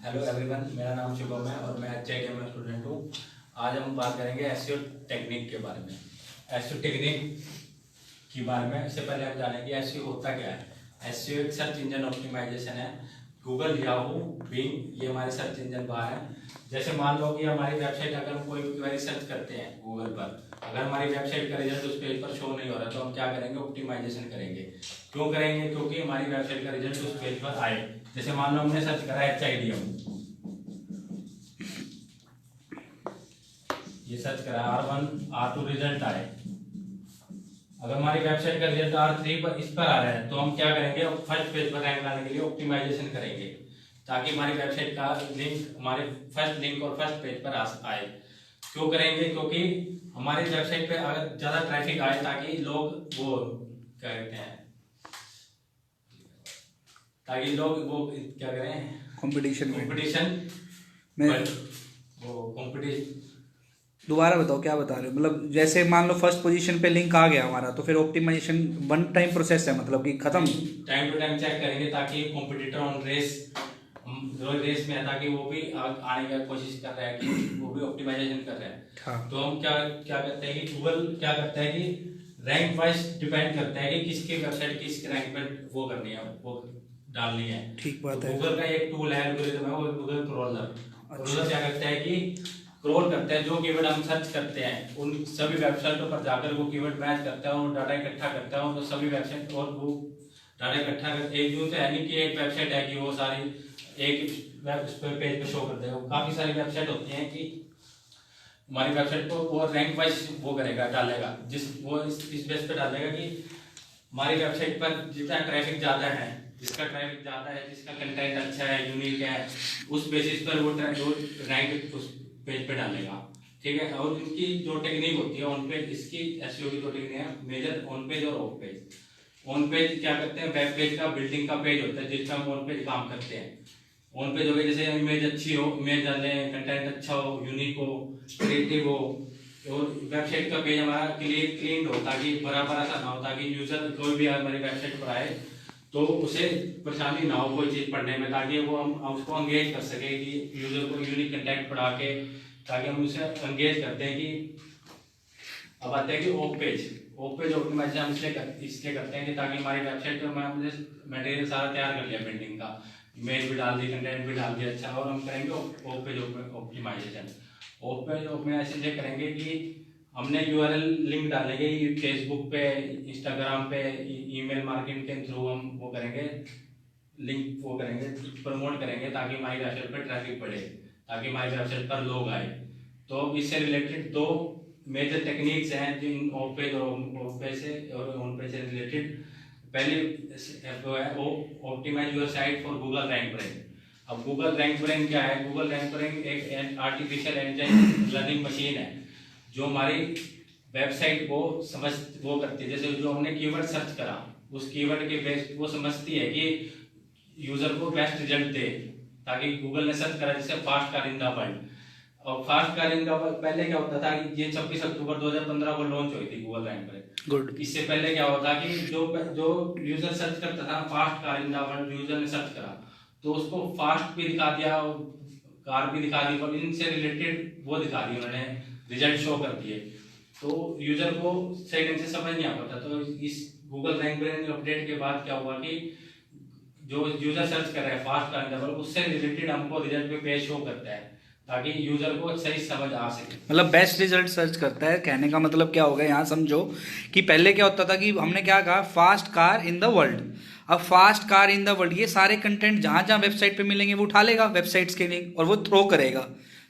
Hello everyone, मेरा नाम शुभम है और मैं HIT में स्टूडेंट हूँ। आज हम बात करेंगे एसईओ टेक्निक के बारे में। एसईओ टेक्निक के बारे में इससे पहले हम जानेंगे एसईओ होता क्या है। एसईओ एक सर्च इंजन ऑप्टिमाइजेशन है। गूगल, याहू, बिंग ये हमारे सर्च इंजन बाहर हैं। जैसे मान लो कि हमारी वेबसाइट अगर हम कोई भी क्वेरी सर्च करते हैं गूगल पर, अगर हमारी वेबसाइट का रिजल्ट उस पेज पर शो नहीं हो रहा तो हम क्या करेंगे, ऑप्टिमाइजेशन करेंगे। क्यों करेंगे? क्योंकि हमारी वेबसाइट का रिजल्ट उस पेज पर आए। जैसे मान लो हमने सर्च करा HIDM, ये सर्च करा R1 R2 रिजल्ट आए। अगर हमारी वेबसाइट का रिजल्ट R3 पर इस पर आ रहा है तो हम क्या करेंगे, फर्स्ट पेज पर रैंक लाने के लिए ऑप्टिमाइजेशन करेंगे ताकि हमारी वेबसाइट का लिंक हमारे फर्स्ट लिंक और फर्स्ट पेज पर आए। क्यों करेंगे? क्योंकि हमारी वेबसाइट पे अगर ज्यादा ट्रैफिक आए ताकि लोग वो क्या कहते हैं, ताकि लोग वो क्या करें, कंपटीशन में वो कंपटीशन। दोबारा बताओ क्या बता रहे हो। मतलब जैसे मान लो फर्स्ट पोजीशन पे लिंक आ गया हमारा तो फिर ऑप्टिमाइजेशन वन टाइम प्रोसेस है, मतलब कि खत्म। टाइम टू टाइम चेक करेंगे ताकि कॉम्पिटिटर ऑन रेस जो रेस में है ताकि वो भी आने की कोशिश कर रहा है कि वो भी ऑप्टिमाइजेशन कर रहा है। हाँ। तो हम क्या क्या करते हैं कि गूगल क्या करता है कि रैंक वाइज डिपेंड करता है कि किसकी वेबसाइट किस रैंक पर वो करनी है, वो डालनी है। ठीक बात तो है। गूगल का एक टूल है, एल्गोरिथम है, वो गूगल क्रॉलर। क्रॉलर क्या करता है कि क्रॉल करता है जो कीवर्ड हम सर्च करते हैं उन सभी वेबसाइटों पर जाकर वो कीवर्ड मैच करता है और डाटा इकट्ठा करता है और सभी वेबसाइट और वो डाटा इकट्ठा कर एक यूं तो है नहीं कि एक वेबसाइट है कि वो सारी एक पेज पे शो करते हैं। काफी सारी वेबसाइट होती हैं कि हमारी वेबसाइट को वो रैंक वाइज वो करेगा, डालेगा, जिस वो इस बेस पे डालेगा कि हमारी वेबसाइट पर जितना ट्रैफिक ज्यादा है, जिसका ट्रैफिक ज्यादा है, जिसका कंटेंट अच्छा है, यूनिक है, उस बेसिस पर वो रैंक उस पेज पे डालेगा। ठीक है। और इनकी जो टेक्निक होती है ऑन पेज, इसकी एसईओ की जो टेक्निक है, मेजर ऑन पेज और ऑफ पेज। ऑन पेज क्या करते हैं, वेब पेज का बिल्डिंग का पेज होता है जिसका हम ऑन पेज काम करते हैं। ऑन पेज हो गया जैसे इमेज अच्छी हो, इमेज डालें, कंटेंट अच्छा हो, यूनिक हो, क्रिएटिव हो, और वेबसाइट का पेज हमारा क्लीन हो ताकि भरा भरा सा ना हो, ताकि यूजर कोई भी हमारी वेबसाइट पर आए तो उसे परेशानी ना हो कोई चीज पढ़ने में, ताकि वो हम उसको एंगेज कर सके कि यूजर को यूनिक कंटेंट पढ़ा के ताकि हम उसे एंगेज करते हैं। कि अब आते हैं कि ऑफ पेज ऑप्टिमाइजेशन हम इसलिए करते हैं कि ताकि हमारी वेबसाइट पर हमने मटेरियल सारा तैयार कर लिया, बिल्डिंग का इमेज भी डाल दी, कंटेंट भी डाल दिया अच्छा, और हम करेंगे off page optimisation. Off page optimisation ये करेंगे कि हमने यूआरएल लिंक डालेंगे फेसबुक पे, इंस्टाग्राम पे, ईमेल मार्केटिंग के थ्रू हम वो करेंगे, लिंक वो करेंगे, प्रमोट करेंगे ताकि हमारी वेबसाइट पर ट्रैफिक बढ़े, ताकि हमारी वेबसाइट पर लोग आए। तो इससे रिलेटेड दो मेजर टेक्निक्स हैं जिन ऑफ पेज और ऑन पेज से रिलेटेड। पहले वो है वो optimise your site for Google rank rank. अब गूगल रैंक रैंक क्या है? गूगल रैंक रैंक एक आर्टिफिशियल इंटेलिजेंस लर्निंग मशीन है जो हमारी वेबसाइट को वो करती है। जैसे जो हमने कीवर्ड सर्च करा उस कीवर्ड के बेस वो समझती है कि यूजर को बेस्ट रिजल्ट दे, ताकि गूगल ने सर्च करा जैसे fast car in the world. और fast car in the world पहले क्या होता था कि ये 26 अक्टूबर 2015 को लॉन्च हुई थी गूगल रैंक पर। गुड। इससे पहले क्या होता कि जो यूजर सर्च करता था fast car in the world, user ने सर्च करा तो उसको फास्ट भी दिखा दिया और कार भी दिखा दी, और इनसे रिलेटेड वो दिखा दी उन्होंने, रिजल्ट शो कर दिए। तो यूजर को सही ढंग से समझ नहीं आ पाता। तो इस गूगल रैंक रैंक अपडेट के बाद क्या हुआ कि जो यूजर सर्च कर रहा है fast car in the world उससे रिलेटेड हमको रिजल्ट पे पेज शो करता है ताकि यूजर को सही समझ आ सके। मतलब बेस्ट रिजल्ट सर्च करता है। कहने का मतलब क्या होगा यहाँ समझो कि पहले क्या होता था कि हमने क्या कहा, fast car in the world. अब fast car in the world ये सारे कंटेंट जहाँ जहाँ वेबसाइट पे मिलेंगे वो उठा लेगा वेबसाइट्स के लिंक और वो थ्रो करेगा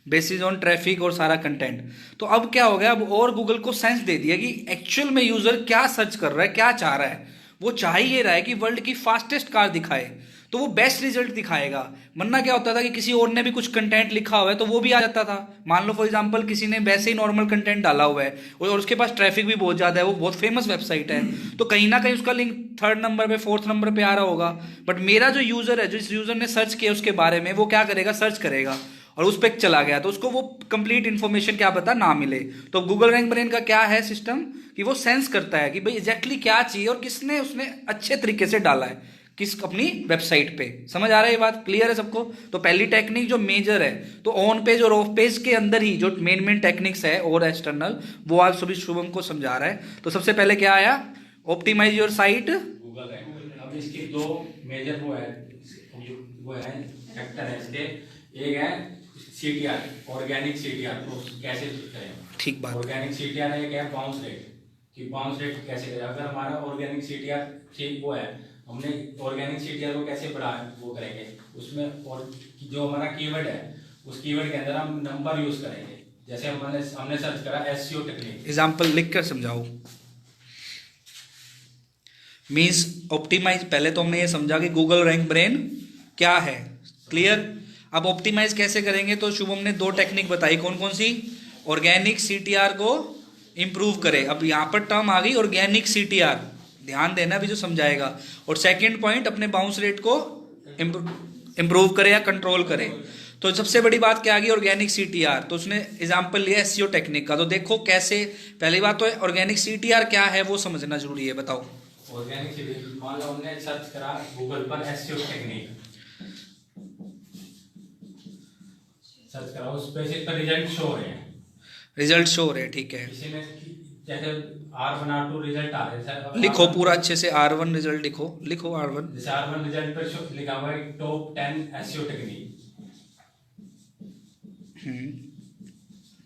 बेसिस ऑन ट्रैफिक और सारा कंटेंट। तो अब क्या हो गया, अब और गूगल को सेंस दे दिया कि एक्चुअल में यूजर क्या सर्च कर रहा है, क्या चाह रहा है। वो चाह ही ये रहा है कि वर्ल्ड की फास्टेस्ट कार दिखाए तो वो बेस्ट रिजल्ट दिखाएगा। वरना क्या होता था कि किसी और ने भी कुछ कंटेंट लिखा हुआ है तो वो भी आ जाता था। मान लो फॉर एग्जांपल किसी ने वैसे ही नॉर्मल कंटेंट डाला हुआ है और उसके पास ट्रैफिक भी बहुत ज़्यादा है, वो बहुत फेमस वेबसाइट है, तो कहीं ना कहीं उसका लिंक 3rd नंबर पे 4th नंबर पे आ रहा होगा। बट मेरा जो यूज़र है, जिस यूज़र ने सर्च किया उसके बारे में, वो क्या करेगा, सर्च करेगा और उस पर चला गया तो उसको वो कंप्लीट इन्फॉर्मेशन क्या पता ना मिले। तो गूगल रैंक ब्रेन का क्या है सिस्टम कि वो सेंस करता है कि भाई एग्जैक्टली क्या चाहिए और किसने उसने अच्छे तरीके से डाला है। किस अपनी वेबसाइट पे। समझ आ रहा है ये बात, क्लियर है सबको? तो पहली टेक्निक जो मेजर है, तो ऑन पेज और ऑफ पेज के अंदर ही जो मेन टेक्निक्स है और एक्सटर्नल, वो आज सभी शुभम को समझा रहा है। तो सबसे पहले क्या आया, optimise your site Google rank. अब इसकी दो मेजर वो है फैक्टर है इसके। एक है सीटीआर, ऑर्गेनिक सीटीआर, तो कैसे करें? ठीक बात। ऑर्गेनिक सीटीआर है, एक है बाउंस रेट, कि बाउंस रेट कैसे करें। अगर हमारा ऑर्गेनिक सीटीआर ठीक वो है, हमने ऑर्गेनिक सीटीआर को कैसे बढ़ा वो करेंगे उसमें, और जो हमारा कीवर्ड है उस कीवर्ड के अंदर हम नंबर यूज करेंगे। जैसे हमने सर्च करा एसईओ टेक्निक, एग्जाम्पल लिख कर समझाओ। मीन्स ऑप्टिमाइज, पहले तो हमने ये समझा कि गूगल रैंक ब्रेन क्या है, क्लियर। अब ऑप्टिमाइज कैसे करेंगे, तो शुभम ने दो टेक्निक बताई, कौन कौन सी? ऑर्गेनिक सीटीआर को इंप्रूव करे। अब यहाँ पर टर्म आ गई ऑर्गेनिक सीटीआर, ध्यान देना भी जो समझाएगा। और सेकंड पॉइंट अपने बाउंस रेट को इंप्रूव करे या कंट्रोल करे। तो सबसे बड़ी बात क्या आ गई, ऑर्गेनिक सीटीआर। तो उसने एग्जांपल लिया एसईओ टेक्निक का। तो देखो कैसे, पहली बात तो ऑर्गेनिक सीटीआर क्या है वो समझना जरूरी है, बताओ। ऑर्गेनिक सीटीआर, मान लो हमने सर्च करा गूगल पर एसईओ टेक्निक, सर्च करा, उस पे इस पर रिजल्ट शो हो रहे हैं, रिजल्ट शो हो रहे हैं, ठीक है। किसी ने जैसे R1 R2 रिजल्ट आ रहे हैं, लिखो पूरा अच्छे से, R1 रिजल्ट लिखो, लिखो R1। जैसे R1 रिजल्ट पर लिखा हुआ है टॉप 10 एसईओ टेक्निक,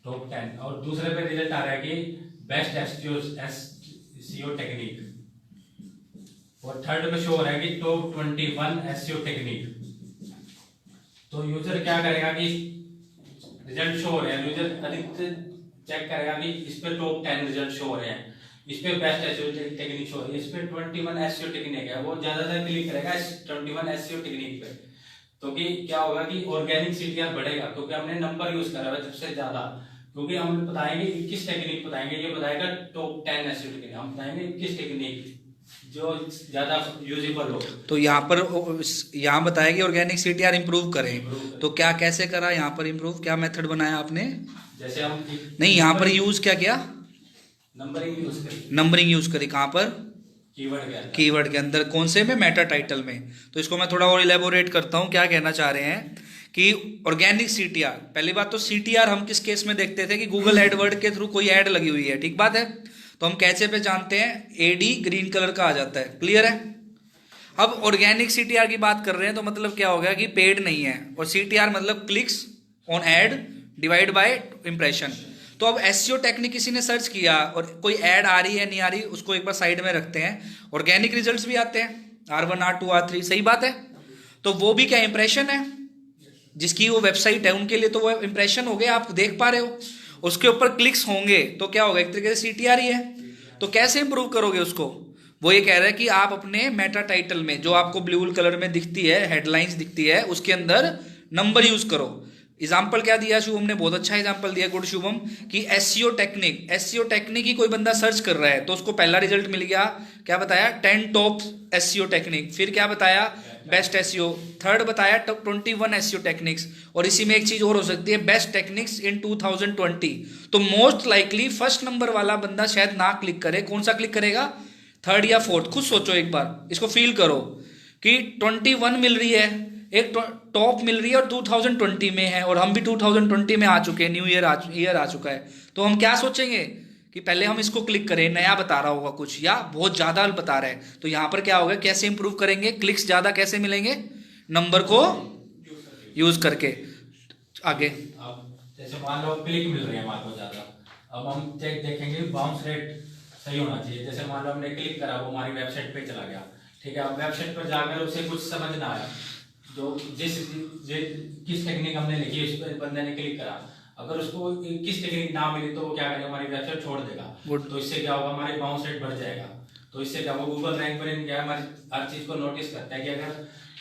टॉप 10, और दूसरे पे रिजल्ट आ रहा है कि बेस्ट एसईओ टेक्निक, और थर्ड पे शो हो रहा है कि टॉप 21 एसईओ टेक्निक। तो यूजर क्या करेगा कि रिजल्ट शो हो रहे हैं, यूजर अधिकतर चेक करेगा कि इस पे टॉप 10 रिजल्ट शो हो रहे हैं, इस पे बेस्ट एसईओ टेक्निक शो हो रही है, इस पे 21 एसईओ टेक्निक है, वो ज्यादातर क्लिक करेगा इस 21 एसईओ टेक्निक पे। तो कि क्या होगा कि ऑर्गेनिक सीटीआर बढ़ेगा, क्योंकि हमने नंबर यूज करा है सबसे ज्यादा। क्योंकि हम बताएंगे 21 टेक्निक बताएंगे, ये बताएगा टॉप 10 एसईओ टेक्निक, हम बताएंगे 21 टेक्निक जो ज्यादा यूजेबल हो। तो यहाँ पर यहाँ बताया कि ऑर्गेनिक सीटीआर इंप्रूव करें, तो क्या कैसे करा यहाँ पर इंप्रूव, क्या मेथड बनाया आपने? जैसे हम नहीं, यहाँ पर यूज क्या किया, नंबरिंग यूज करें, नंबरिंग यूज करी। कहाँ पर? कीवर्ड के अंदर, कीवर्ड के अंदर, कौन से में? मेटा टाइटल में। तो इसको मैं थोड़ा और इलेबोरेट करता हूँ, क्या कहना चाह रहे हैं कि ऑर्गेनिक सीटीआर, पहली बात तो सीटीआर हम किस केस में देखते थे कि गूगल एडवर्ड के थ्रू कोई ऐड लगी हुई है, ठीक बात है, तो हम कैसे पे जानते हैं, एडी ग्रीन कलर का आ जाता है, क्लियर है। अब ऑर्गेनिक सीटीआर की बात कर रहे हैं, तो मतलब क्या हो गया कि पेड नहीं है, और सीटीआर मतलब clicks on ad divide by impression. तो अब एसईओ टेक्निक किसी ने सर्च किया और कोई ऐड आ रही है नहीं आ रही, उसको एक बार साइड में रखते हैं, ऑर्गेनिक रिजल्ट्स भी आते हैं R1 R2 R3, सही बात है। तो वो भी क्या इंप्रेशन है, जिसकी वो वेबसाइट है उनके लिए तो वो इंप्रेशन हो गया, आप देख पा रहे हो, उसके ऊपर क्लिक्स होंगे तो क्या होगा, एक तरीके से सीटीआर ही है। तो कैसे इंप्रूव करोगे उसको, वो ये कह रहा है कि आप अपने मेटा टाइटल में जो आपको ब्लू कलर में दिखती है, हेडलाइंस दिखती है, उसके अंदर नंबर यूज करो। एग्जाम्पल क्या दिया शुभम ने, बहुत अच्छा एग्जाम्पल दिया, गुड शुभम, कि एसईओ टेक्निक ही कोई बंदा सर्च कर रहा है तो उसको पहला रिजल्ट मिल गया, क्या बताया, 10 टॉप एसईओ टेक्निक, फिर क्या बताया, बेस्ट एसईओ, थर्ड बताया 21 एसईओ टेक्निक्स, और इसी में एक चीज और हो सकती है, बेस्ट टेक्निक्स इन 2020। तो मोस्ट लाइकली फर्स्ट नंबर वाला बंदा शायद ना क्लिक करे, कौन सा क्लिक करेगा, थर्ड या फोर्थ। खुद सोचो एक बार, इसको फील करो कि 21 मिल रही है, एक टॉप मिल रही है और 2020 में है, और हम भी 2020 में आ चुके हैं, न्यू ईयर आ चुका है, तो हम क्या सोचेंगे कि पहले हम इसको क्लिक करें, नया बता रहा होगा कुछ या बहुत ज्यादा बता रहा है, तो यहाँ पर क्या होगा, कैसे इंप्रूव करेंगे, क्लिक्स ज्यादा कैसे मिलेंगे, नंबर को यूज करके। आगे अब जैसे मान लो क्लिक मिल रही है हमारे को ज्यादा, अब हम चेक देखेंगे बाउंस रेट सही होना चाहिए। जैसे मान लो हमने क्लिक करा, वो हमारी वेबसाइट पे चला गया, ठीक है, अब वेबसाइट पर जाकर उसे कुछ समझ ना आया, जो किस टेक्निक हमने लिखी उस पर बंदे ने क्लिक करा, अगर उसको किस टेक्निक ना मिली तो वो क्या करेगा, हमारी वेबसाइट छोड़ देगा। तो इससे क्या होगा, हमारी बाउंस रेट बढ़ जाएगा। तो इससे क्या होगा, गूगल रैंक पर क्या हमारी हर चीज को नोटिस करता है कि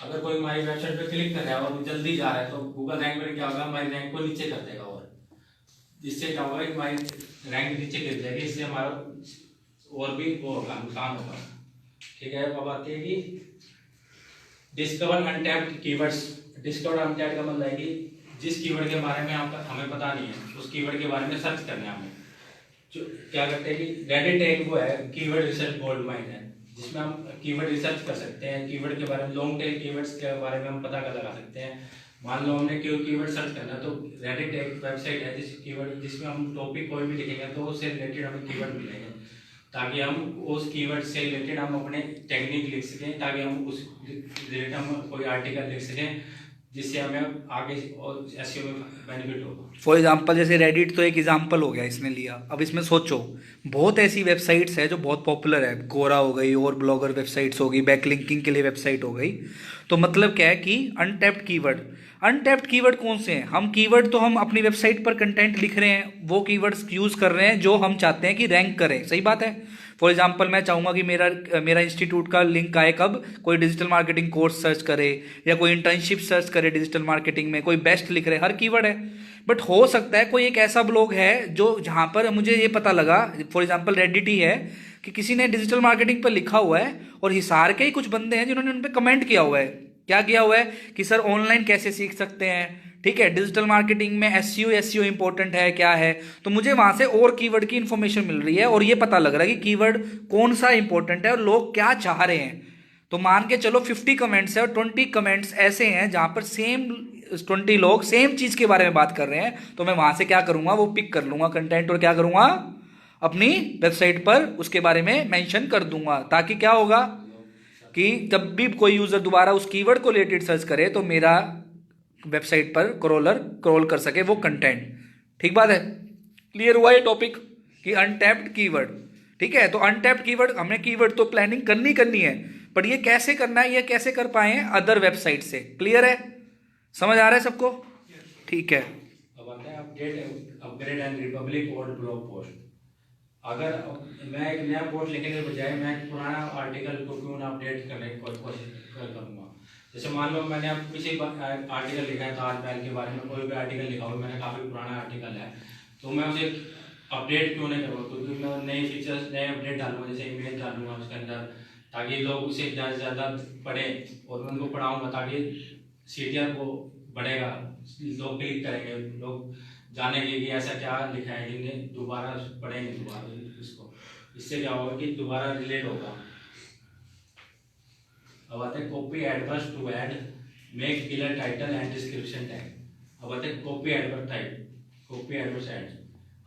अगर कोई हमारी वेबसाइट पे क्लिक कर रहा है और जल्दी जा रहा है, तो गूगल रैंक पर क्या होगा, हमारी रैंक को नीचे कर देगा, और इससे क्या होगा, हमारी रैंक नीचे गिर जाएगी, इससे हमारा और भी वो होगा, नुकसान होगा, ठीक है। अब आती है कि discover untapped keywords. Discover untapped का मतलब है कि जिस कीवर्ड के बारे में हमें पता नहीं है, उस कीवर्ड के बारे में सर्च करना है हमें। जो क्या करते हैं कि रेडिट एक वो है कीवर्ड रिसर्च गोल्ड माइन है, जिसमें हम कीवर्ड रिसर्च कर सकते हैं, कीवर्ड के बारे में, लॉन्ग टेल कीवर्ड्स के बारे में हम पता कर लगा सकते हैं। मान लो हमने कीवर्ड सर्च करना, तो रेडिट एक वेबसाइट है जिसमें हम टॉपिक कोई भी लिखेंगे तो उससे रिलेटेड हमें कीवर्ड मिलेंगे, ताकि हम उस कीवर्ड से रिलेटेड हम अपने टेक्निक लिख सकें, ताकि हम उस रिलेटेड हम कोई आर्टिकल लिख सकें, जिससे हमें आगे और एसईओ में बेनिफिट होगा। फॉर एग्जाम्पल जैसे रेडिट तो एक एग्जाम्पल हो गया इसने लिया। अब इसमें सोचो बहुत ऐसी वेबसाइट्स है जो बहुत पॉपुलर है, कोरा हो गई और ब्लॉगर वेबसाइट्स हो गई, बैकलिंकिंग के लिए वेबसाइट हो गई। तो मतलब क्या है कि अनटैप्ड कीवर्ड कौन से हैं? हम कीवर्ड तो हम अपनी वेबसाइट पर कंटेंट लिख रहे हैं, वो कीवर्ड्स यूज़ कर रहे हैं जो हम चाहते हैं कि रैंक करें, सही बात है। फॉर एग्जाम्पल मैं चाहूँगा कि मेरा इंस्टीट्यूट का लिंक आए कब, कोई डिजिटल मार्केटिंग कोर्स सर्च करे या कोई इंटर्नशिप सर्च करे डिजिटल मार्केटिंग में, कोई बेस्ट लिख रहे, हर कीवर्ड है। बट हो सकता है कोई एक ऐसा ब्लॉग है जो जहाँ पर मुझे ये पता लगा, फॉर एग्जाम्पल रेडिट ही है, कि किसी ने डिजिटल मार्केटिंग पर लिखा हुआ है और हिसार के ही कुछ बंदे हैं जिन्होंने उन पर कमेंट किया हुआ है। क्या किया हुआ है कि सर ऑनलाइन कैसे सीख सकते हैं, ठीक है, डिजिटल मार्केटिंग में एसईओ इंपॉर्टेंट है क्या है। तो मुझे वहां से और कीवर्ड की इन्फॉर्मेशन मिल रही है और ये पता लग रहा है कि कीवर्ड कौन सा इंपॉर्टेंट है और लोग क्या चाह रहे हैं। तो मान के चलो 50 कमेंट्स है और 20 कमेंट्स ऐसे हैं जहां पर सेम 20 लोग सेम चीज के बारे में बात कर रहे हैं, तो मैं वहां से क्या करूंगा, वो पिक कर लूंगा कंटेंट और क्या करूंगा, अपनी वेबसाइट पर उसके बारे में मेंशन कर दूंगा, ताकि क्या होगा कि जब भी कोई यूजर दोबारा उस कीवर्ड को रिलेटेड सर्च करे तो मेरा वेबसाइट पर क्रॉल कर सके वो कंटेंट। ठीक बात है, क्लियर हुआ ये टॉपिक कि अनटैप्ड कीवर्ड। ठीक है, तो अनटैप्ड कीवर्ड, हमने कीवर्ड तो प्लानिंग करनी है, पर ये कैसे करना है, ये कैसे कर पाए अदर वेबसाइट से। क्लियर है, समझ आ रहा है सबको? ठीक है। अब आता है upgrade and Republic old blog post. अगर मैं एक नया पोस्ट लिखने के बजाय मैं पुराना आर्टिकल को क्यों ना अपडेट करने की कोशिश करूँगा। जैसे मान लो मैंने अब किसी आर्टिकल लिखा है ताजमहल के बारे में, कोई भी आर्टिकल लिखा हुआ मैंने, काफ़ी पुराना आर्टिकल है, तो मैं उसे अपडेट क्यों नहीं करूँगा, क्योंकि मैं नए फीचर्स नए अपडेट डालूंगा, जैसे इमेज डालूंगा उसके अंदर, ताकि लोग उसे ज़्यादा से ज़्यादा पढ़ें और मैं उनको पढ़ाऊँगा, ताकि CTR को बढ़ेगा, लोग क्लिक करेंगे, लोग जानेंगे कि ऐसा क्या लिखा है, जिन्हें दोबारा पढ़ेंगे दोबारा इसको, इससे क्या होगा कि दोबारा रिलेट होगा। अब आते हैं copy adverse to ad make clear title and description tag. अब आते हैं कॉपी एडवर्स ऐड।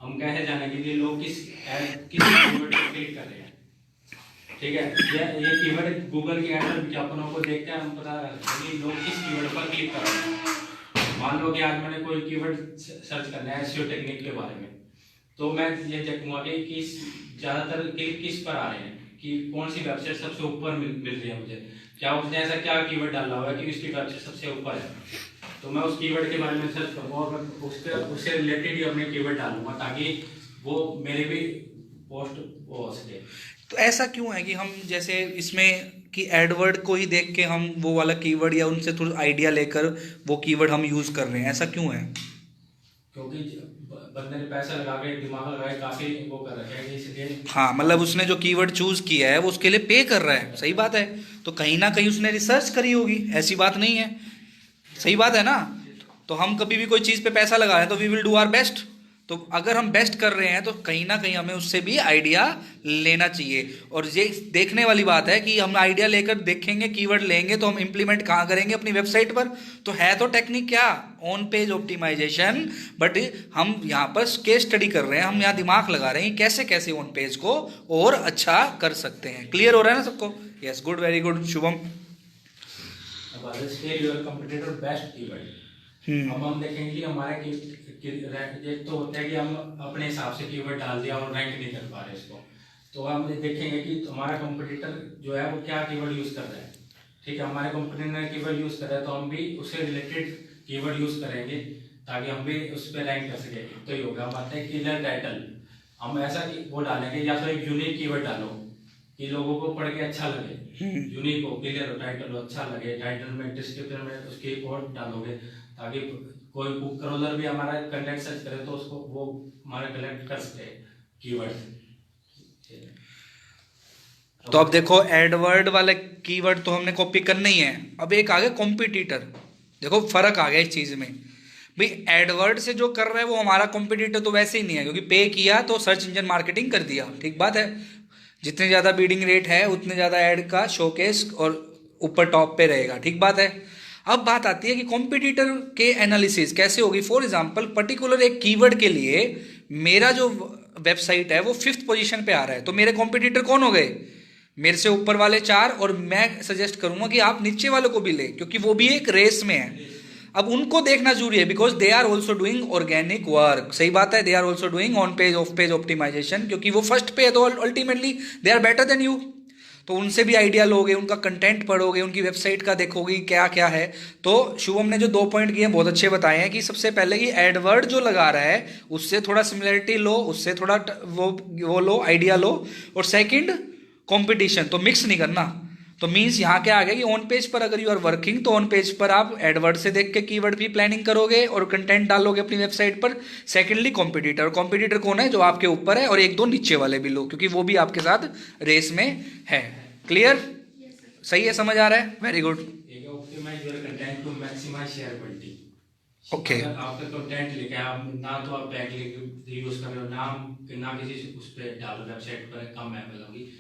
हम कैसे जानेंगे कि लोग किस कीवर्ड पर क्लिक कर रहे हैं। ठीक है, ये कीवर्ड गूगल के ऐड विज्ञापनों को देखकर हम पता लगता है कि लोग किस कीवर्ड पर क्लिक कर रहे हैं। मान लो कि आज मैंने कोई कीवर्ड सर्च करना है एसईओ टेक्निक के बारे में, तो मैं ये देखूंगा कि किस ज़्यादातर क्लिक किस पर आ रहे हैं, कि कौन सी वेबसाइट सबसे ऊपर मिल रही है मुझे, क्या उसने ऐसा क्या कीवर्ड डाला हुआ है कि उसकी वेबसाइट सबसे ऊपर है, तो मैं उस कीवर्ड के बारे में सर्च करूँगा और मैं उससे रिलेटेड ही अपने कीवर्ड डालूंगा, ताकि वो मेरे भी पोस्ट वो हो सके। तो ऐसा क्यों है कि हम जैसे इसमें कि एडवर्ड को ही देख के हम वो वाला कीवर्ड या उनसे थोड़ा आइडिया लेकर वो कीवर्ड हम यूज़ कर रहे हैं, ऐसा क्यों है? क्योंकि बंदे ने पैसा लगा के दिमाग लगा के काफ़ी वो कर रखा है, इसलिए हाँ, मतलब उसने जो कीवर्ड चूज किया है वो उसके लिए पे कर रहा है, सही बात है। तो कहीं ना कहीं उसने रिसर्च करी होगी, ऐसी बात नहीं है, सही बात है ना। तो हम कभी भी कोई चीज़ पे पैसा लगा रहे हैं तो we will do our best. तो अगर हम बेस्ट कर रहे हैं तो कहीं ना कहीं हमें उससे भी आइडिया लेना चाहिए। और ये देखने वाली बात है कि हम आइडिया लेकर देखेंगे, कीवर्ड लेंगे, तो हम इंप्लीमेंट कहाँ करेंगे अपनी वेबसाइट पर। तो है तो टेक्निक क्या, ऑन पेज ऑप्टिमाइजेशन, बट हम यहाँ पर केस स्टडी कर रहे हैं, हम यहाँ दिमाग लगा रहे हैं कैसे कैसे ऑन पेज को और अच्छा कर सकते हैं। क्लियर हो रहा है ना सबको? Yes, good, very good Shubham. अब हम देखेंगे कि हमारे एक तो होता है कि हम अपने हिसाब से कीवर्ड डाल दिया और रैंक नहीं कर पा रहे इसको, तो हम देखेंगे कि हमारा कंपटीटर जो है वो क्या कीवर्ड यूज कर रहा है। ठीक है, हमारे कंपटीटर कीवर्ड यूज कर रहा है तो हम भी उससे रिलेटेड कीवर्ड यूज करेंगे, ताकि हम भी उस पर रैंक कर सके। तो ये होगा, हम आते हैं क्लियर टाइटल। हम ऐसा वो डालेंगे, या तो एक यूनिक कीवर्ड डालो कि लोगों को पढ़ के अच्छा लगे, यूनिक हो, क्लियर हो, टाइटल हो, अच्छा लगे, टाइटल में डिस्क्रिप्शन में उसके कोड डालोगे, ताकि कोई बुक क्रॉलर भी हमारा कंटेंट सर्च करे तो उसको वो हमारा कलेक्ट कर सके कीवर्ड। तो अब देखो एडवर्ड वाले कीवर्ड तो हमने कॉपी करना ही है। अब एक आ गया कॉम्पिटिटर, देखो फर्क आ गया इस चीज में भाई। एडवर्ड से जो कर रहा है वो हमारा कॉम्पिटिटर तो वैसे ही नहीं है, क्योंकि पे किया तो सर्च इंजन मार्केटिंग कर दिया, ठीक बात है। जितने ज़्यादा बीडिंग रेट है उतने ज़्यादा ऐड का शोकेस और ऊपर टॉप पे रहेगा, ठीक बात है। अब बात आती है कि कॉम्पिटिटर के एनालिसिस कैसे होगी। फॉर एग्जांपल पर्टिकुलर एक कीवर्ड के लिए मेरा जो वेबसाइट है वो 5th पोजीशन पे आ रहा है, तो मेरे कॉम्पिटिटर कौन हो गए, मेरे से ऊपर वाले 4, और मैं सजेस्ट करूंगा कि आप नीचे वालों को भी ले, क्योंकि वो भी एक रेस में है। अब उनको देखना जरूरी है because they are also doing organic work, सही बात है, they are also doing on page off page optimisation, क्योंकि वो फर्स्ट पे है तो ultimately they are better than you. तो उनसे भी आइडिया लोगे, उनका कंटेंट पढ़ोगे, उनकी वेबसाइट का देखोगे क्या क्या है। तो शुभम ने जो 2 पॉइंट किए बहुत अच्छे बताए हैं कि सबसे पहले कि एडवर्ड जो लगा रहा है उससे थोड़ा सिमिलरिटी लो, उससे थोड़ा वो लो, आइडिया लो, और सेकंड कंपटीशन, तो मिक्स नहीं करना। तो मीन्स यहाँ क्या आ गया कि ऑन पेज पर अगर यू आर वर्किंग तो ऑन पेज पर आप एडवर्ड से देख के कीवर्ड भी प्लानिंग करोगे और कंटेंट डालोगे अपनी वेबसाइट पर। सेकेंडली कॉम्पिटिटर, कॉम्पिटिटर कौन है, जो आपके ऊपर है, और 1-2 नीचे वाले भी लो, क्योंकि वो भी आपके साथ रेस में है। क्लियर, सही है, समझ आ रहा है, very good. Optimize your content to maximize shareability. Okay, आपका कंटेंट लिखा है, आप ना तो आप बैक लिंक यूज कर रहे हो, ना किसी उस पर डालो वेबसाइट पर कम है, मतलब कि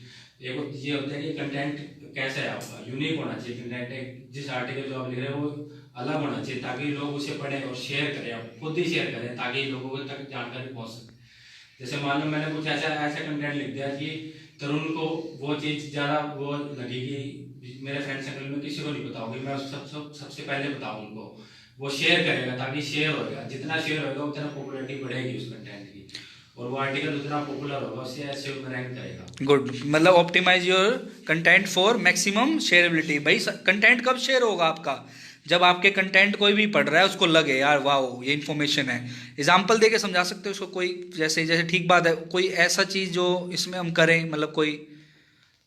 एक ये होता है कि कंटेंट कैसा है आपका, यूनिक होना चाहिए कंटेंट, जिस आर्टिकल जो आप लिख रहे हो वो अलग होना चाहिए, ताकि लोग उसे पढ़ें और शेयर करें, आप खुद ही शेयर करें ताकि लोगों तक जानकारी पहुंच सके। जैसे मान लो मैंने कुछ ऐसा कंटेंट लिख दिया कि तरुण को वो चीज़ ज़्यादा वो लगेगी, मेरे फ्रेंड सर्कल में किसी को नहीं पता होगी, मैं सबसे पहले बताऊँ उनको, वो शेयर करेगा, ताकि शेयर होगा, जितना शेयर होगा उतना पॉपुलैरिटी बढ़ेगी उस कंटेंट की, और वो आर्टिकल उतना पॉपुलर होगा, उससे ऐसे में रैंक करेगा। गुड, मतलब optimize your content for maximum shareability. भाई कंटेंट कब शेयर होगा आपका, जब आपके कंटेंट कोई भी पढ़ रहा है उसको लगे यार वाओ ये इन्फॉर्मेशन है। एग्जाम्पल दे के समझा सकते हो उसको, कोई जैसे जैसे ठीक बात है, कोई ऐसा चीज़ जो इसमें हम करें, मतलब कोई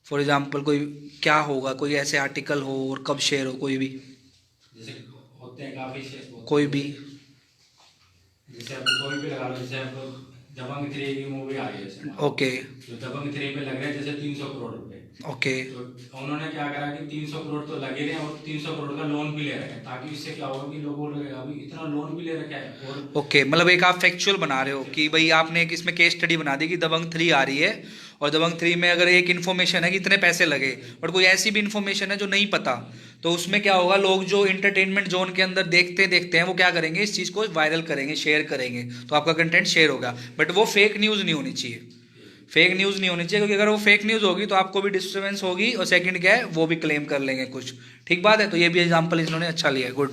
फॉर एग्जाम्पल कोई क्या होगा, कोई ऐसे आर्टिकल हो और कब शेयर हो, कोई भी, जैसे होते हैं काफी शेयर, कोई भी, जैसे आप कोई भी लगा लो, जैसे आपको दबंग 3 की मूवी आ रही है जैसे, ओके तो दबंग 3 पे लग रहे हैं जैसे 300 करोड़ रुपए, ओके, तो उन्होंने क्या करा कि 300 करोड़ तो लगे रहे और 300 करोड़ का लोन भी ले रखे हैं, ताकि इससे क्या होगा कि लोगों को लगेगा अभी इतना लोन भी ले रखा है। और ओके, मतलब एक आप फैक्चुअल बना रहे हो कि भाई आपने एक इसमें केस स्टडी बना दी कि दबंग 3 आ रही है, और दबंग 3 में अगर एक इन्फॉर्मेशन है कि इतने पैसे लगे, बट कोई ऐसी भी इन्फॉर्मेशन है जो नहीं पता, तो उसमें क्या होगा, लोग जो इंटरटेनमेंट जोन के अंदर देखते हैं वो क्या करेंगे, इस चीज़ को वायरल करेंगे, शेयर करेंगे, तो आपका कंटेंट शेयर होगा। बट वो फेक न्यूज़ नहीं होनी चाहिए, फेक न्यूज़ नहीं होनी चाहिए, क्योंकि अगर वो फेक न्यूज़ होगी तो आपको भी डिस्टर्बेंस होगी, और सेकंड क्या है, वो भी क्लेम कर लेंगे कुछ, ठीक बात है। तो ये भी एग्जांपल इन्होंने अच्छा लिया है, गुड।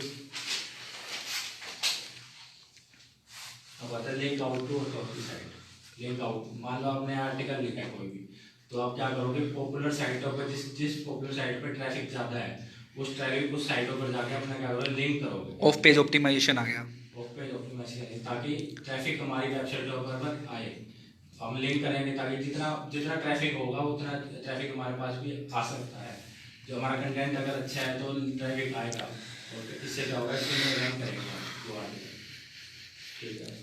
अब आता है link out to authority site. Link out, मान लो आपने आर्टिकल लिखा है कोई भी, तो आप क्या करोगे, पॉपुलर साइटों पर जिस पॉपुलर साइट पर ट्रैफिक ज़्यादा है उस साइटों पर जाके अपना क्या करोगे, लिंक करोगे, ऑफ पेज ऑप्टिमाइजेशन आ गया, ऑफ पेज ऑप्टिमाइजेशन, ताकि ट्रैफिक हमारी वेबसाइटों पर आए, हम लिंक करेंगे ताकि जितना ट्रैफिक होगा उतना ट्रैफिक हमारे पास भी आ सकता है। जो हमारा कंटेंट अगर अच्छा है तो ट्रैफिक आएगा, और इससे क्या होगा, इसमें रैंक करेगा जो आर्टिकल, ठीक है।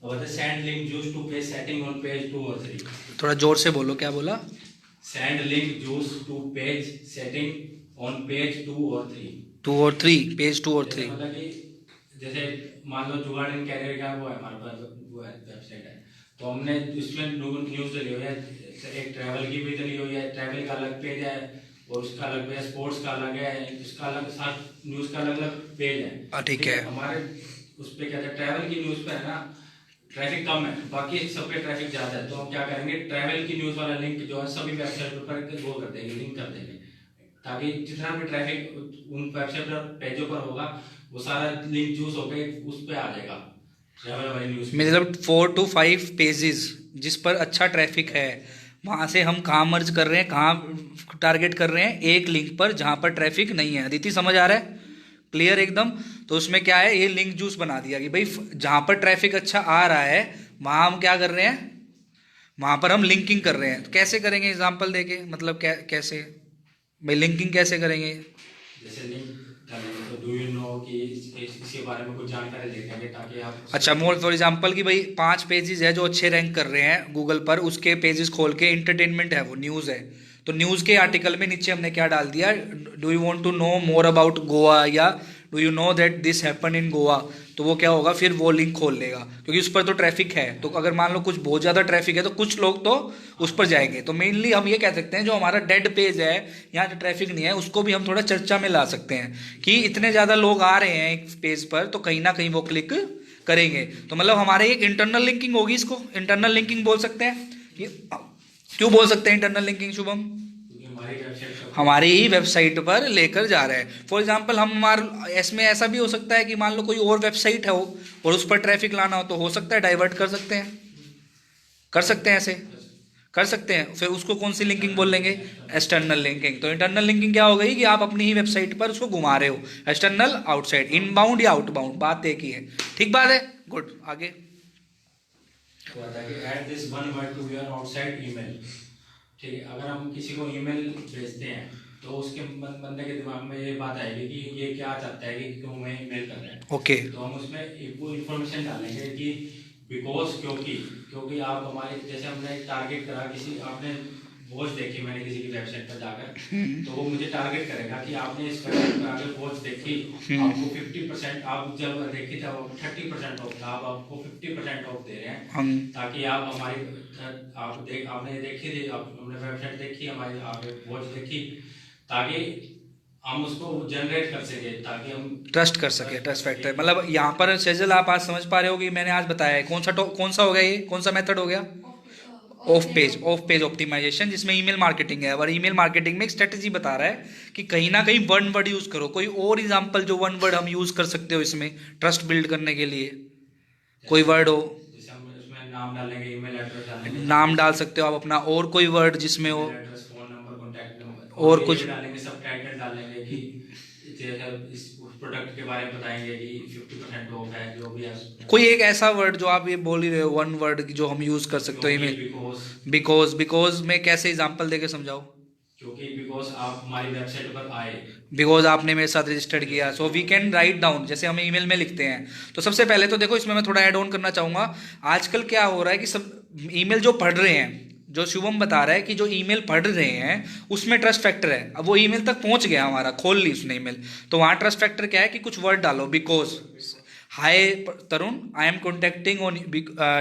अब send link use to page setting on page 2 और 3। थोड़ा जोर से बोलो, क्या बोला? Send link use to page setting on page 2 और 3। 2 और 3, पेज 2 और 3, मतलब कि जैसे मान लो जुगाड़ इन कैरियर का वो है हमारे पास, वो है वेबसाइट है, तो हमने इसमें न्यूज़ डली हुई है, एक ट्रैवल की भी डली हुई है, ट्रैवल का अलग पेज है, और उसका अलग पेज, स्पोर्ट्स का अलग है, उसका अलग, साथ न्यूज़ का अलग अलग पेज है, ठीक है। हमारे उस पर क्या है, ट्रैवल की न्यूज़ पे है ना ट्रैफिक कम है, बाकी सब पे ट्रैफिक ज़्यादा है, तो हम क्या करेंगे, ट्रैवल की न्यूज़ वाला लिंक जो है सभी वेबसाइट पर वो कर देंगे, लिंक कर देंगे, ताकि जितना भी ट्रैफिक उन वेबसाइट पर पेजों पर होगा वो सारा लिंक चूज होके उस पे आ जाएगा ट्रैवल वाली न्यूज़। मतलब 4 to 5 पेजेस जिस पर अच्छा ट्रैफिक है, वहाँ से हम कहाँ मर्ज कर रहे हैं, कहाँ टारगेट कर रहे हैं, एक लिंक पर जहाँ पर ट्रैफिक नहीं है। अदिति समझ आ रहा है, क्लियर एकदम? तो उसमें क्या है, ये लिंक जूस बना दिया कि भाई जहाँ पर ट्रैफिक अच्छा आ रहा है वहाँ हम क्या कर रहे हैं, वहाँ पर हम लिंकिंग कर रहे हैं। तो कैसे करेंगे, एग्जांपल देके, मतलब कैसे भाई लिंकिंग कैसे करेंगे? जैसे लिंक डालेंगे तो डू यू नो कि इसके बारे में कुछ जानकारी दे देंगे ताकि आप, अच्छा, मोर फॉर एग्जांपल कि भाई 5 पेजेस है जो अच्छे रैंक कर रहे हैं गूगल पर, उसके पेजेस खोल के इंटरटेनमेंट है, वो न्यूज़ है, तो न्यूज़ के आर्टिकल में नीचे हमने क्या डाल दिया, do you want to know more about Goa, या do you know that this happen in Goa, तो वो क्या होगा, फिर वो लिंक खोल लेगा क्योंकि उस पर तो ट्रैफिक है। तो अगर मान लो कुछ बहुत ज़्यादा ट्रैफिक है तो कुछ लोग तो उस पर जाएंगे। तो मेनली हम ये कह सकते हैं जो हमारा डेड पेज है, यहाँ जो ट्रैफिक नहीं है, उसको भी हम थोड़ा चर्चा में ला सकते हैं कि इतने ज़्यादा लोग आ रहे हैं एक पेज पर तो कहीं ना कहीं वो क्लिक करेंगे। तो मतलब हमारे एक इंटरनल लिंकिंग होगी, इसको इंटरनल लिंकिंग बोल सकते हैं। क्यों बोल सकते हैं इंटरनल लिंकिंग शुभम? हमारी ही वेबसाइट पर लेकर जा रहे हैं। फॉर एग्जाम्पल हम हमारे इसमें ऐसा भी हो सकता है कि मान लो कोई और वेबसाइट है हो और उस पर ट्रैफिक लाना हो, तो हो सकता है डाइवर्ट कर सकते हैं, कर सकते हैं, ऐसे कर सकते हैं। फिर उसको कौन सी लिंकिंग बोल लेंगे? External linking. तो इंटरनल लिंकिंग क्या हो गई कि आप अपनी ही वेबसाइट पर उसको घुमा रहे हो। एक्सटर्नल, आउटसाइड, इनबाउंड या आउटबाउंड, बात एक ही है। ठीक बात है, गुड। आगे add this one word to your outside email. ठीक है, अगर हम किसी को ईमेल भेजते हैं तो उसके बंदे के दिमाग में ये बात आएगी कि ये क्या चाहता है कि क्यों हमें ईमेल कर रहा है। ओके, तो हम उसमें वो इन्फॉर्मेशन डालेंगे कि बिकॉज, क्योंकि आप हमारे, जैसे हमने टारगेट करा किसी, आपने वॉच देखी मैंने किसी की वेबसाइट पर जाकर, तो वो मुझे टारगेट करेगा कि आपने इस वेबसाइट पर आकर वॉच देखी, आपको 50%, आप जब देखी तब 30% ऑफ था, अब आपको 50% ऑफ दे रहे हैं, ताकि आप हमारी आपने देखी थी, हमने वेबसाइट देखी, हमारी आपने वॉच देखी, ताकि हम उसको जनरेट कर सके, ताकि हम ट्रस्ट कर सके, ट्रस्ट फैक्टर। मतलब यहाँ पर सेजल आप आज समझ पा रहे हो कि मैंने आज बताया है कौन सा हो गया, ये कौन सा मेथड हो गया? ऑफ पेज ऑप्टिमाइजेशन, जिसमें ईमेल मार्केटिंग है। और ईमेल मार्केटिंग में एक स्ट्रेटजी बता रहा है कि कहीं ना कहीं वन वर्ड यूज करो। कोई और एग्जांपल जो वन वर्ड हम यूज कर सकते हो इसमें ट्रस्ट बिल्ड करने के लिए, कोई वर्ड हो? जैसे हम उसमें नाम डालेंगे, ईमेल एड्रेस डालेंगे, नाम डाल सकते हो आप अपना, और कोई वर्ड जिसमें हो, address, phone number, contact number, और कुछ डालेंगे, सब टाइटल डालेंगे कि इस प्रोडक्ट के बारे में बताएंगे कि 50% ऑफ है, जो भी है। कोई एक ऐसा वर्ड जो आप ये बोल ही रहे हो, वन वर्ड जो हम यूज कर सकते हो ईमेल। बिकॉज में कैसे एग्जांपल देके समझाओ? क्योंकि बिकॉज आप हमारी वेबसाइट पर आए, बिकॉज आपने मेरे साथ रजिस्टर्ड किया। So we can write down, जैसे हम ईमेल में लिखते हैं। तो सबसे पहले तो देखो, इसमें मैं थोड़ा ऐड ऑन करना चाहूँगा। आजकल क्या हो रहा है कि सब ईमेल जो पढ़ रहे हैं, जो शुभम बता रहा है कि जो ईमेल पढ़ रहे हैं उसमें ट्रस्ट फैक्टर है। अब वो ईमेल तक पहुंच गया, हमारा खोल ली उसने ईमेल, तो वहाँ ट्रस्ट फैक्टर क्या है कि कुछ वर्ड डालो, because hi Tarun, I am contacting on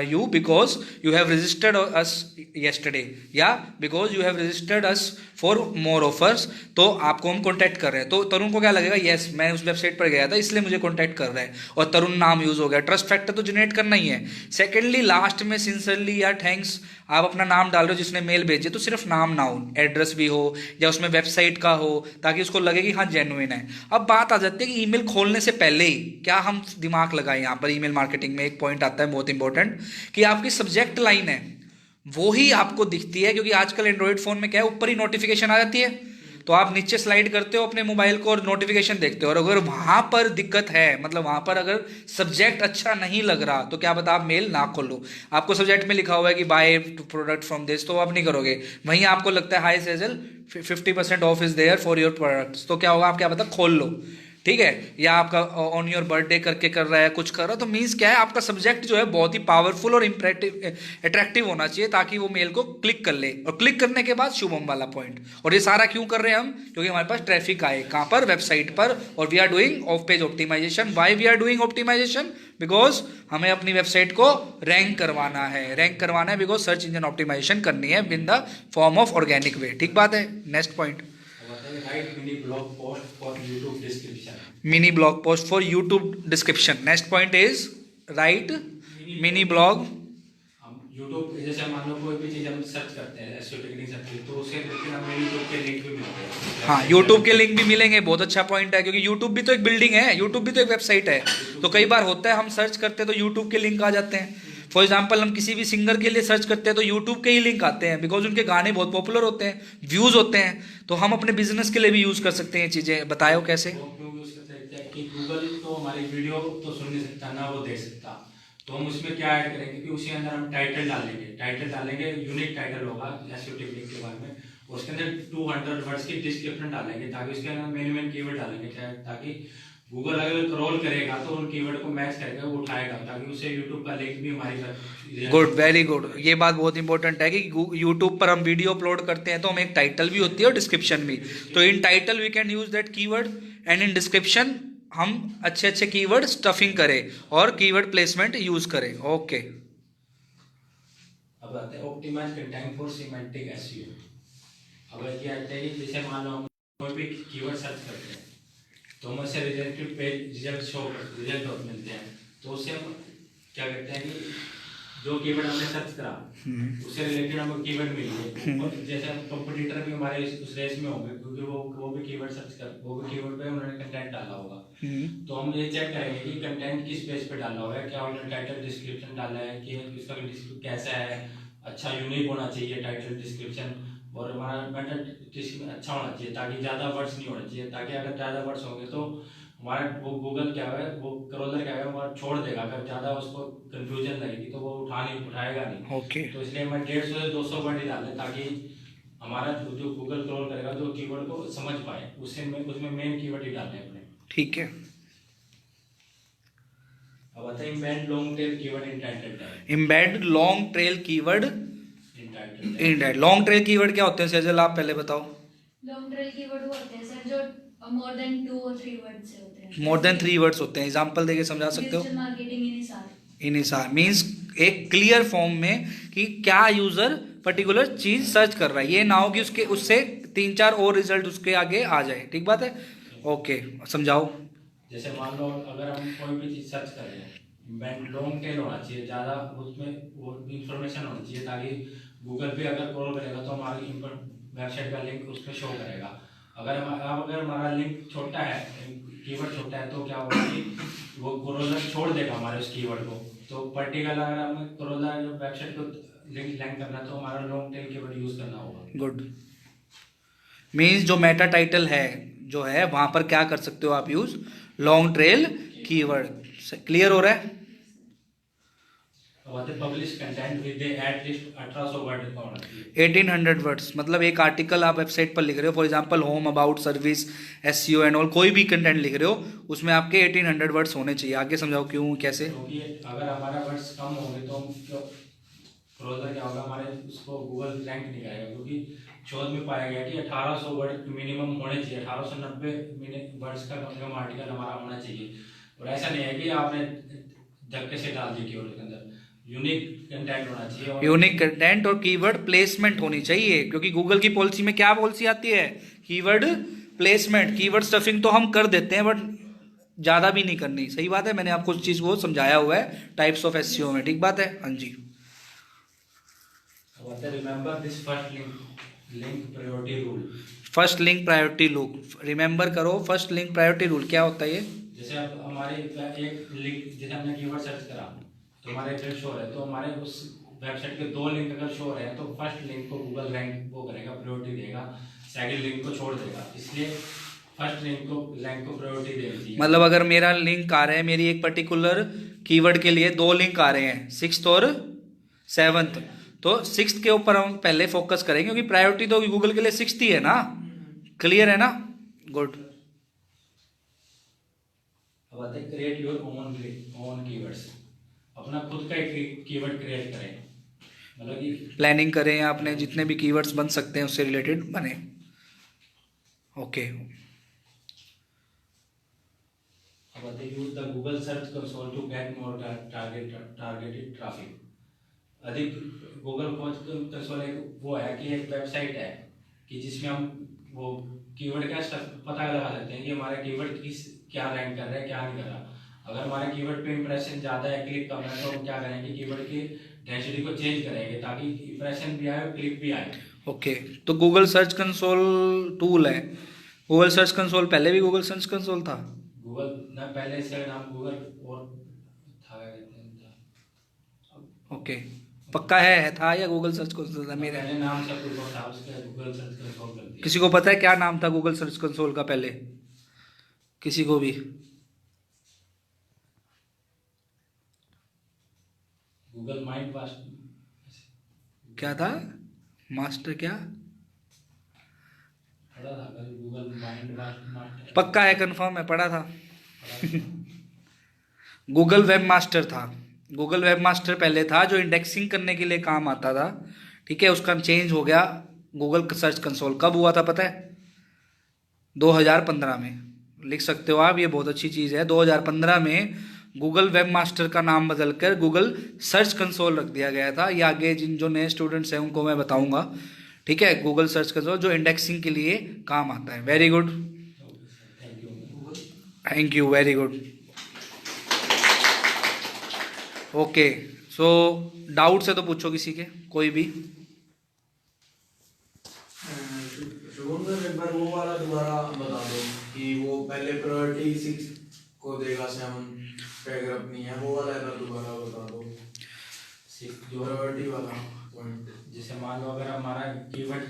you because you have registered us yesterday, या because you have registered us for more offers. तो आपको हम कॉन्टैक्ट कर रहे हैं, तो तरुण को क्या लगेगा, यस मैं उस वेबसाइट पर गया था इसलिए मुझे कॉन्टैक्ट कर रहा है, और तरुण नाम यूज हो गया। ट्रस्ट फैक्टर तो जनरेट करना ही है। सेकेंडली, लास्ट में सिंसियरली या थैंक्स आप अपना नाम डाल रहे हो जिसने मेल भेजी, तो सिर्फ नाम ना हो, एड्रेस भी हो या उसमें वेबसाइट का हो, ताकि उसको लगे कि हाँ जेन्युइन है। अब बात आ जाती है कि ईमेल खोलने से पहले ही क्या हम दिमाग लगाएं। यहाँ पर ईमेल मार्केटिंग में एक पॉइंट आता है बहुत इंपॉर्टेंट, कि आपकी सब्जेक्ट लाइन है वो ही आपको दिखती है, क्योंकि आजकल एंड्रॉइड फोन में क्या है, ऊपर ही नोटिफिकेशन आ जाती है, तो आप नीचे स्लाइड करते हो अपने मोबाइल को और नोटिफिकेशन देखते हो। और अगर वहां पर दिक्कत है, मतलब वहां पर अगर सब्जेक्ट अच्छा नहीं लग रहा, तो क्या पता आप मेल ना खोलो। आपको सब्जेक्ट में लिखा हुआ है कि बाय प्रोडक्ट फ्रॉम दिस, तो आप नहीं करोगे। वहीं आपको लगता है hi Sejal 50% off is there for your products, तो क्या होगा, आप क्या पता खोल लो, ठीक है। या आपका ऑन योर बर्थडे करके कर रहा है, कुछ कर रहा है, तो मीन्स क्या है, आपका सब्जेक्ट जो है बहुत ही पावरफुल और अट्रैक्टिव होना चाहिए, ताकि वो मेल को क्लिक कर ले। और क्लिक करने के बाद शुभम वाला पॉइंट। और ये सारा क्यों कर रहे हैं हम? क्योंकि हमारे पास ट्रैफिक आए, कहाँ पर, वेबसाइट पर, और we are doing off page optimisation. Why we are doing optimisation? Because हमें अपनी वेबसाइट को रैंक करवाना है। रैंक करवाना है बिकॉज सर्च इंजन ऑप्टिमाइजेशन करनी है in the form of organic way. ठीक बात है। Next point, mini blog post for YouTube description. Mini blog post for YouTube description. Next point is right mini blog. YouTube, जैसे मान लो कोई भी चीज हम सर्च करते हैं, एसईओ टेक्निक सर्च, तो उसके लिए हमें यूट्यूब के लिंक भी मिलते हैं। हाँ, यूट्यूब के लिंक भी मिलेंगे, बहुत अच्छा पॉइंट है, क्योंकि यूट्यूब भी तो एक बिल्डिंग है, यूट्यूब भी तो एक वेबसाइट है। तो कई बार होता है हम सर्च करते हैं तो यूट्यूब के लिंक आ जाते हैं। फॉर एग्जाम्पल, हम किसी भी सिंगर के लिए सर्च करते हैं तो यूट्यूब के ही लिंक आते हैं, बिकॉज उनके गाने बहुत पॉपुलर होते हैं, व्यूज होते हैं। तो हम अपने बिजनेस के लिए भी यूज कर सकते हैं ये चीजें। बताओ कैसे? क्यों यूज कर सकते हैं कि गूगल तो हमारी वीडियो तो सुन नहीं सकता ना वो देख सकता, तो हम उसमें क्या ऐड करेंगे कि उसी अंदर हम टाइटल डालेंगे, यूनिक टाइटल होगा एसईओ टेक्निक के बारे में, उसके अंदर 200 वर्ड्स की डिस्क्रिप्शन डालेंगे, ताकि उसके अंदर मेन कीवर्ड डालेंगे, ताकि गूगल अगर क्रॉल करेगा तो उन कीवर्ड को मैच करेगा, वो उठाएगा, ताकि उससे यूट्यूब का लिंक भी हमारी। Good, very good. ये बात बहुत इंपॉर्टेंट है कि यूट्यूब पर हम वीडियो अपलोड करते हैं तो हमें एक टाइटल भी होती है और डिस्क्रिप्शन भी। तो in title we can use that keyword, and in description हम अच्छे अच्छे कीवर्ड स्टफिंग करें और कीवर्ड प्लेसमेंट यूज करें। ओके। अब आते हैं optimise content for semantic SEO. अब ये आता है कि जैसे मान लो हम कोई भी कीवर्ड सर्च करते हैं तो हमें से रिलेटेड पेज रिजल्ट मिलते हैं, तो उससे हम क्या करते हैं कि जो कीवर्ड हमने सर्च करा उससे रिलेटेड हमको कीवर्ड मिल गए, और जैसे हम कंपटीटर भी हमारे उस रेस में होंगे क्योंकि वो भी कीवर्ड सर्च कर, वो भी कीवर्ड पे उन्होंने कंटेंट डाला होगा, तो हम ये चेक करेंगे कि कंटेंट किस पेज पे डाला हुआ है, क्या उन्होंने टाइटल डिस्क्रिप्शन डाला है कि इसका कैसा है, अच्छा यूनिक होना चाहिए टाइटल डिस्क्रिप्शन, और हमारा मेटा डिस्क्रिप्शन अच्छा होना चाहिए ताकि ज़्यादा वर्ड्स नहीं होना चाहिए, ताकि अगर ज़्यादा वर्ड्स होंगे तो हमारा वो गूगल क्या है, वो क्रॉलर क्या है, हमारा छोड़ देगा, अगर ज़्यादा उसको कंफ्यूजन लगेगी तो वो उठाएगा नहीं। ओके। तो इसलिए मैं 150 से 200 वर्ड ही डालें ताकि हमारा जो गूगल क्रॉल करेगा जो कीवर्ड को समझ पाए, उसमें मेन कीवर्ड ही डालने अपने। ठीक है। अब आता है embed long tail keyword in title tag. Embed long trail keyword in title tag. In long trail keyword क्या होते हैं सजल, आप पहले बताओ। लॉन्ग ट्रेल कीवर्ड वो होते हैं सर जो मोर देन 2 और 3 वर्ड से होते हैं। मोर देन 3 वर्ड्स होते हैं, एग्जांपल देके समझा सकते हो। डिजिटल मार्केटिंग इनिसार। इनिसार मींस एक क्लियर फॉर्म में कि क्या यूजर पर्टिकुलर चीज सर्च कर रहा है, ये ना हो कि उसके उससे 3-4 और रिजल्ट उसके आगे आ जाए। ठीक बात है। ओके, समझाओ। जैसे मान लो अगर हम कोई भी चीज सर्च कर रहे हैं, इम्बेड लॉन्ग टेल होना चाहिए, ज़्यादा उसमें वो इंफॉर्मेशन होनी चाहिए ताकि गूगल पे अगर क्रॉल करेगा तो हमारी वेबसाइट का लिंक उस पर शो करेगा। अगर हमारा लिंक छोटा है, कीवर्ड छोटा है, तो क्या होगा कि वो क्रोलर छोड़ देगा हमारे उस कीवर्ड को। तो पर्टिकुलर अगर हमें क्रोलर वेबसाइट को लिंक करना है तो हमारा लॉन्ग टेल कीवर्ड यूज करना होगा। गुड। मींस जो मेटा टाइटल है जो है वहां पर क्या कर सकते हो आप use, long trail keyword. Clear हो रहा है। Publish content with at least 1800 word का होना चाहिए। 1800 वर्ड्स मतलब एक आर्टिकल आप वेबसाइट पर लिख रहे हो, for example home, about, service, SEO and all, कोई भी कंटेंट लिख रहे हो उसमें आपके 1800 वर्ड्स होने चाहिए। आगे समझाओ क्यों, कैसे। क्योंकि अगर हमारा वर्ड्स कम होंगे तो हम क्रोलर क्या होगा, हमारे उसको गूगल रैंक नहीं करेगा, क्योंकि शोध में पाया गया कि 1800 वर्ड मिनिमम होने चाहिए, 1890 वर्ड्स का कम से कम आर्टिकल हमारा होना चाहिए। और ऐसा नहीं है कि आपने धक्के से डाल दिया कीवर्ड के अंदर, यूनिक कंटेंट होना चाहिए। यूनिक कंटेंट और कीवर्ड प्लेसमेंट होनी चाहिए, क्योंकि गूगल की पॉलिसी में क्या पॉलिसी आती है, कीवर्ड प्लेसमेंट। कीवर्ड स्टफिंग तो हम कर देते हैं बट ज़्यादा भी नहीं करनी। सही बात है, मैंने आपको उस चीज़ को समझाया हुआ है टाइप्स ऑफ एसईओ में। ठीक बात है। हाँ जी। Remember this first link priority rule. First link priority rule remember करो। फर्स्ट लिंक प्रायोरिटी रूल क्या होता है ये? जैसे अब हमारे एक लिंक, जैसे हमने कीवर्ड सर्च करा तो हमारे लिंक शो है, तो हमारे उस वेबसाइट के 2 लिंक अगर शो रहे हैं तो फर्स्ट लिंक को गूगल रैंक वो करेगा, प्रायोरिटी देगा, सेकंड लिंक को छोड़ देगा। इसलिए फर्स्ट लिंक को प्रायोरिटी देनी चाहिए। मतलब अगर मेरा लिंक आ रहा है, मेरी एक पर्टिकुलर कीवर्ड के लिए 2 लिंक आ रहे हैं, 6th और 7th, तो 6th के ऊपर हम पहले फोकस करेंगे क्योंकि प्रायोरिटी तो गूगल के लिए 6th ही है ना। क्लियर है ना। गुड। अब आते हैं क्रिएट योर ओन कीवर्ड्स। अपना खुद का एक कीवर्ड क्रिएट करें, मतलब कि प्लानिंग करें, आपने जितने भी कीवर्ड्स बन सकते हैं उससे रिलेटेड बने। ओके। अब आते हैं use the Google search console to get more targeted traffic. अधिक गूगल खोज कंसोल एक वो है कि एक वेबसाइट है कि जिसमें हम वो कीवर्ड का पता लगा सकते हैं कि हमारा कीवर्ड क्या रैंक कर रहा है, क्या नहीं कर रहा। अगर हमारे कीवर्ड पे इंप्रेशन ज़्यादा है, क्लिक कम है, तो हम क्या करेंगे, कीवर्ड की डेंसिटी को चेंज करेंगे ताकि इंप्रेशन भी आए और क्लिक भी आए। ओके, तो गूगल सर्च कंसोल टूल है। गूगल सर्च कंसोल पहले भी गूगल सर्च कंसोल था। गूगल ना पहले इसका नाम गूगल और था। ओके, पक्का है था या गूगल सर्च कंसोल था? मेरे पहले नाम सब कुछ था उसका, गूगल सर्च कंसोल कर दिया। किसी को पता है क्या नाम था गूगल सर्च कंसोल का पहले? किसी को भी? गूगल माइंड क्या था? मास्टर क्या? पढ़ा था कल, गूगल माइंड मास्टर। पक्का है, कंफर्म है, पढ़ा था। गूगल वेब मास्टर था। गूगल वेब मास्टर पहले था जो इंडेक्सिंग करने के लिए काम आता था। ठीक है, उसका चेंज हो गया गूगल सर्च कंसोल। कब हुआ था पता है? 2015 में। लिख सकते हो आप, ये बहुत अच्छी चीज़ है। 2015 में गूगल वेब मास्टर का नाम बदलकर गूगल सर्च कंसोल रख दिया गया था। ये आगे जिन जो नए स्टूडेंट्स हैं उनको मैं बताऊंगा, ठीक है। गूगल सर्च कंसोल जो इंडेक्सिंग के लिए काम आता है। Very good, thank you, very good. Okay, so doubts है तो पूछो किसी के, कोई भी। शुभम सर एक बार वो वाला दोबारा बता दो कि वो पहले प्रायोरिटी 6 को देगा, 7 पैराग्राफ नहीं है, वो वाला एक बार दोबारा बता दो, जो प्रायोरिटी वाला पॉइंट। जैसे मान लो अगर हमारा कीवर्ड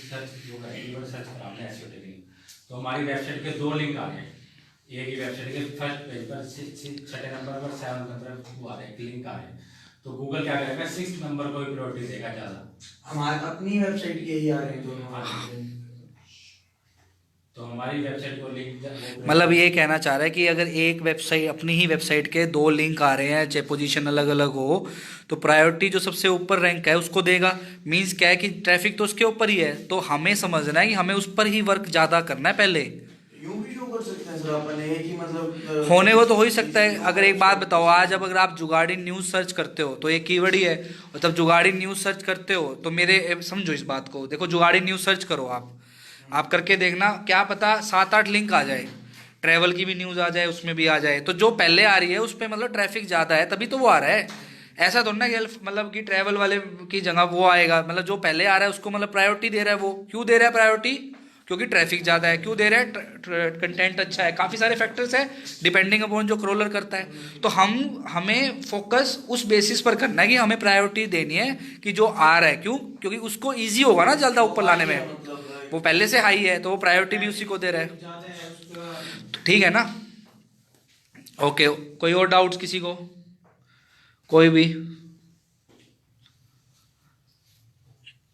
सर्च जो करें, कीवर्ड सर्च करा हमने एसईओ टैगिंग, तो हमारी वेबसाइट के 2 लिंक आ गए। एक ही वेबसाइट के फर्स्ट पेज पर 6 नंबर पर 7 नंबर वो आ रहे हैं, लिंक आ रहे हैं, तो गूगल क्या करेगा 6 नंबर को ही प्रायोरिटी देगा ज़्यादा। हमारे अपनी वेबसाइट के ही आ रहे हैं दोनों, तो हमारी वेबसाइट को लिंक मतलब ये कहना चाह रहा है कि अगर एक वेबसाइट, अपनी ही वेबसाइट के 2 लिंक आ रहे हैं, चाहे पोजीशन अलग अलग हो, तो प्रायोरिटी जो सबसे ऊपर रैंक है उसको देगा। मींस क्या है कि ट्रैफिक तो उसके ऊपर ही है, तो हमें समझना है कि हमें उस पर ही वर्क ज़्यादा करना है पहले। यूं भी क्यों कर सकते हैं सर अपन ये कि मतलब होने को तो हो ही सकता है। अगर एक बात बताओ, आज अब अगर आप जुगाड़ी न्यूज़ सर्च करते हो तो एक कीवर्ड ही है, और तब जुगाड़ी न्यूज़ सर्च करते हो तो मेरे समझो इस बात को, देखो जुगाड़ी न्यूज़ सर्च करो आप करके देखना, क्या पता 7-8 लिंक आ जाए, ट्रैवल की भी न्यूज़ आ जाए, उसमें भी आ जाए, तो जो पहले आ रही है उस पर मतलब ट्रैफिक ज़्यादा है तभी तो वो आ रहा है। ऐसा तो ना कि मतलब कि ट्रैवल वाले की जगह वो आएगा, मतलब जो पहले आ रहा है उसको मतलब प्रायोरिटी दे रहा है। वो क्यों दे रहा है प्रायोरिटी? क्योंकि ट्रैफिक ज़्यादा है। क्यों दे रहा है? कंटेंट अच्छा है। काफ़ी सारे फैक्टर्स है डिपेंडिंग अपॉन जो क्रोलर करता है। तो हमें फोकस उस बेसिस पर करना है कि हमें प्रायोरिटी देनी है कि जो आ रहा है। क्यों? क्योंकि उसको ईजी होगा ना ज़्यादा ऊपर लाने में, वो पहले से हाई है तो वो प्रायोरिटी भी उसी को दे रहा है। तो ठीक है ना? ओके, कोई और डाउट्स किसी को? कोई भी?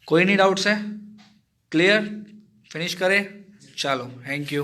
कोई नहीं डाउट्स है? क्लियर? फिनिश करें? चलो, थैंक यू।